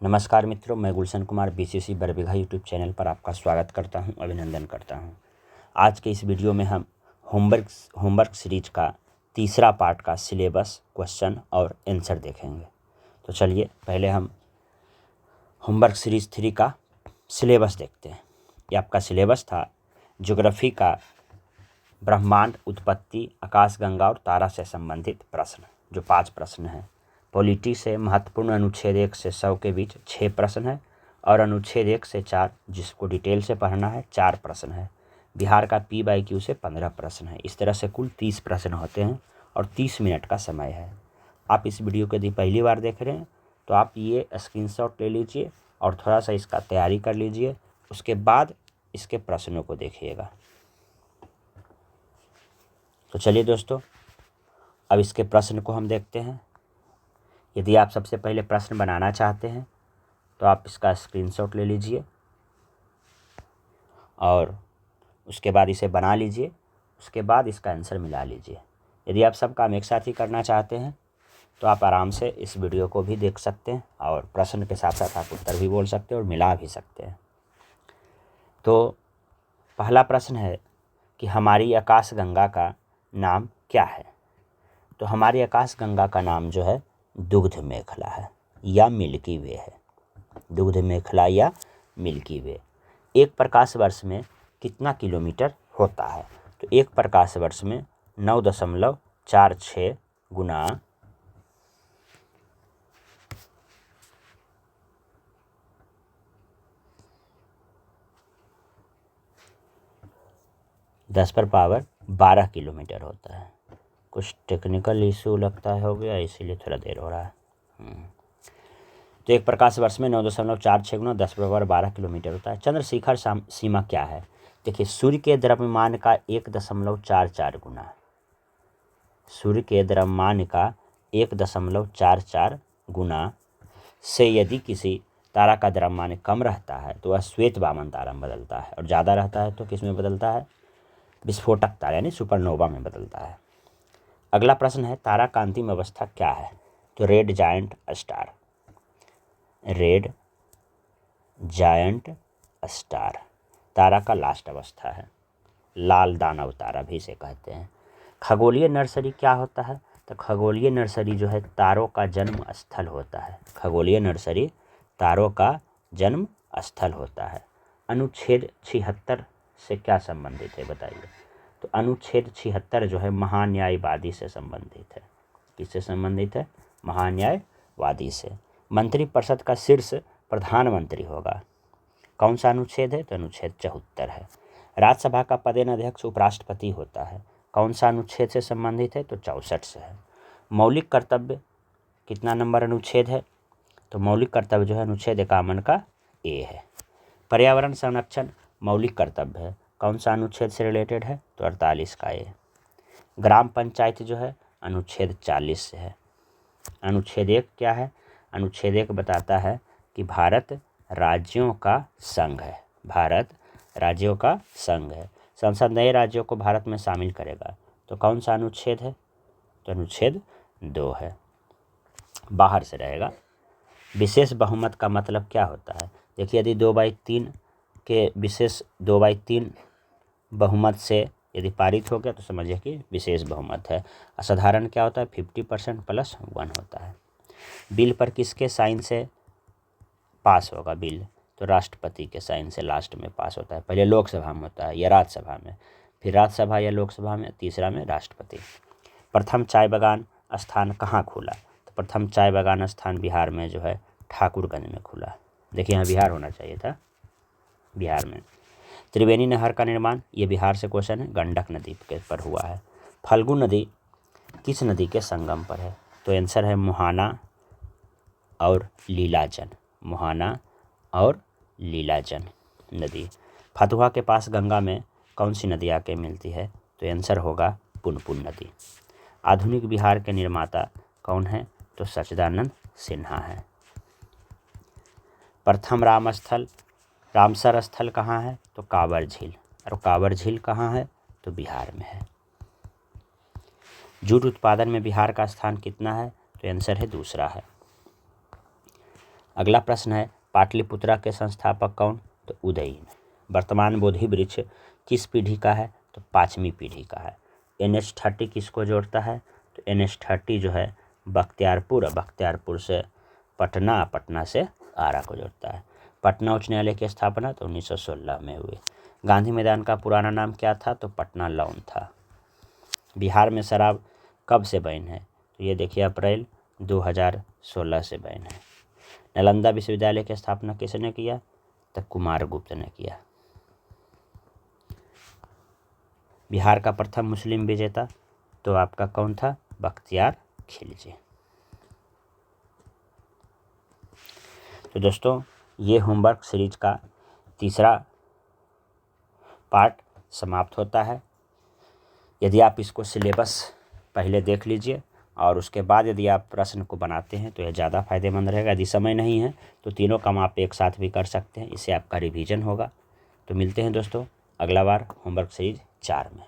नमस्कार मित्रों, मैं Gulshan Kumar BCC Barbigha YouTube channel पर आपका स्वागत करता हूं, अभिनंदन करता हूं। आज के इस वीडियो में हम होमवर्क सीरीज का तीसरा पार्ट का सिलेबस, क्वेश्चन और आंसर देखेंगे। तो चलिए पहले हम होमवर्क सीरीज 3 का सिलेबस देखते हैं। ये आपका सिलेबस था ज्योग्राफी का ब्रह्मांड, उत्पत्ति, आकाशगंगा और तारा से संबंधित प्रश्न, जो 5 प्रश्न हैं। पॉलिटी से महत्वपूर्ण अनुच्छेद 1 से 100 के बीच 6 प्रश्न है और अनुच्छेद 1 से 4 जिसको डिटेल से पढ़ना है 4 प्रश्न है। बिहार का PYQ से 15 प्रश्न है। इस तरह से कुल 30 प्रश्न होते हैं और 30 मिनट का समय है। आप इस वीडियो को यदि पहली बार देख रहे हैं तो आप ये स्क्रीनशॉट ले लीजिए और थोड़ा सा इसका तैयारी कर लीजिए, उसके बाद इसके प्रश्नों को देखिएगा। तो चलिए दोस्तों, अब इसके प्रश्न को हम देखते हैं। यदि आप सबसे पहले प्रश्न बनाना चाहते हैं तो आप इसका स्क्रीनशॉट ले लीजिए और उसके बाद इसे बना लीजिए, उसके बाद इसका आंसर मिला लीजिए। यदि आप सब काम एक साथ ही करना चाहते हैं तो आप आराम से इस वीडियो को भी देख सकते हैं और प्रश्न के साथ साथ आप उत्तर भी बोल सकते हैं और मिला भी सकते हैं। तो पहला प्रश्न है कि हमारी आकाशगंगा का नाम क्या है। तो हमारी आकाशगंगा का नाम जो है दुग्ध मेखला है या मिल्की वे है। दुग्ध मेखला या मिल्की वे। एक प्रकाश वर्ष में कितना किलोमीटर होता है। तो एक प्रकाश वर्ष में 9.46 गुना 10⁻12 किलोमीटर होता है। कुछ टेक्निकल इशू लगता है हो गया, इसीलिए थोड़ा देर हो रहा है। तो एक प्रकाश वर्ष में 9.46 गुना 10⁻12 किलोमीटर होता है। चंद्रशिखर सीमा क्या है। देखिए, सूर्य के द्रव्यमान का 1.44 गुना, सूर्य के द्रव्यमान का 1.44 गुना से यदि किसी तारा का द्रव्यमान कम रहता है तो वह श्वेत वामन तारा में बदलता है, और ज़्यादा रहता है तो किस में बदलता है, विस्फोटक तारा यानी सुपरनोवा में बदलता है। अगला प्रश्न है तारा का अंतिम अवस्था क्या है। तो red giant star, red giant star तारा का लास्ट अवस्था है। लाल दानव तारा भी इसे कहते हैं। खगोलीय नर्सरी क्या होता है। तो खगोलीय नर्सरी जो है तारों का जन्म स्थल होता है। खगोलीय नर्सरी तारों का जन्म स्थल होता है। अनुच्छेद 76 से क्या संबंधित है बताइए। तो अनुच्छेद 76 जो है महान्यायवादी से संबंधित है। किससे संबंधित है, महान्यायवादी से। मंत्रिपरिषद का शीर्ष प्रधानमंत्री होगा। कौन सा अनुच्छेद है, तो अनुच्छेद 74 है। राज्यसभा का पदेनाध्यक्ष उपराष्ट्रपति होता है। कौन सा अनुच्छेद से संबंधित है, तो 64 से है। मौलिक कर्तव्य कितना नंबर अनुच्छेद है, तो मौलिक कर्तव्य जो है अनुच्छेद 51 का ए है। पर्यावरण संरक्षण मौलिक कर्तव्य है। कौन सा अनुच्छेद से रिलेटेड है, तो 48 का ए। ग्राम पंचायत जो है अनुच्छेद 40 से है। अनुच्छेद 1 क्या है, अनुच्छेद 1 बताता है कि भारत राज्यों का संघ है। भारत राज्यों का संघ है। संसद नए राज्यों को भारत में शामिल करेगा। तो कौन सा अनुच्छेद है, तो अनुच्छेद 2 है, बाहर से रहेगा। विशेष बहुमत का मतलब क्या होता है। देखिए, यदि 2/3 के विशेष 2/3 बहुमत से यदि पारित हो गया तो समझिए कि विशेष बहुमत है। असाधारण क्या होता है, 50% + 1 होता है। बिल पर किसके साइन से पास होगा बिल, तो राष्ट्रपति के साइन से लास्ट में पास होता है। पहले लोकसभा में होता है या राज्यसभा में, फिर राज्यसभा या लोकसभा में, तीसरा में राष्ट्रपति। प्रथम चाय बागान स्थान कहाँ खुला। तो प्रथम चाय बागान स्थान बिहार में जो है ठाकुरगंज में खुला। देखिए, यहाँ बिहार होना चाहिए था, बिहार में। त्रिवेणी नहर का निर्माण, ये बिहार से क्वेश्चन है, गंडक नदी के पर हुआ है। फल्गु नदी किस नदी के संगम पर है, तो आंसर है मुहाना और लीलाजन। मुहाना और लीलाजन नदी। फतुहा के पास गंगा में कौन सी नदी आके मिलती है, तो आंसर होगा पुनपुन नदी। आधुनिक बिहार के निर्माता कौन है, तो सच्चिदानंद सिन्हा है। प्रथम रामसर स्थल कहाँ है, तो कांवर झील। और कांवर झील कहाँ है, तो बिहार में है। जूट उत्पादन में बिहार का स्थान कितना है, तो आंसर है दूसरा है। अगला प्रश्न है पाटलिपुत्रा के संस्थापक कौन? तो उदयन। वर्तमान बोधि वृक्ष किस पीढ़ी का है? तो 5वीं पीढ़ी का है। NH30 किसको जोड़ता है? तो NH30 जो है बख्तियारपुर से पटना, पटना से आरा को जोड़ता है। पटना उच्च न्यायालय की स्थापना तो 1916 में हुई। गांधी मैदान का पुराना नाम क्या था? तो पटना लॉन था। बिहार में शराब कब से बैन है? तो ये देखिए अप्रैल 2016 से बैन है। नालंदा विश्वविद्यालय की स्थापना किसने किया? तो कुमारगुप्त ने किया। बिहार का प्रथम मुस्लिम विजेता तो आपका कौन था? बख्तियार खिलजी। तो दोस्तों ये होमवर्क सीरीज का तीसरा पार्ट समाप्त होता है। यदि आप इसको सिलेबस पहले देख लीजिए और उसके बाद यदि आप प्रश्न को बनाते हैं तो यह ज़्यादा फायदेमंद रहेगा। यदि समय नहीं है तो तीनों काम आप एक साथ भी कर सकते हैं, इससे आपका रिवीजन होगा। तो मिलते हैं दोस्तों अगला बार होमवर्क सीरीज 4 में।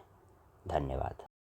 धन्यवाद।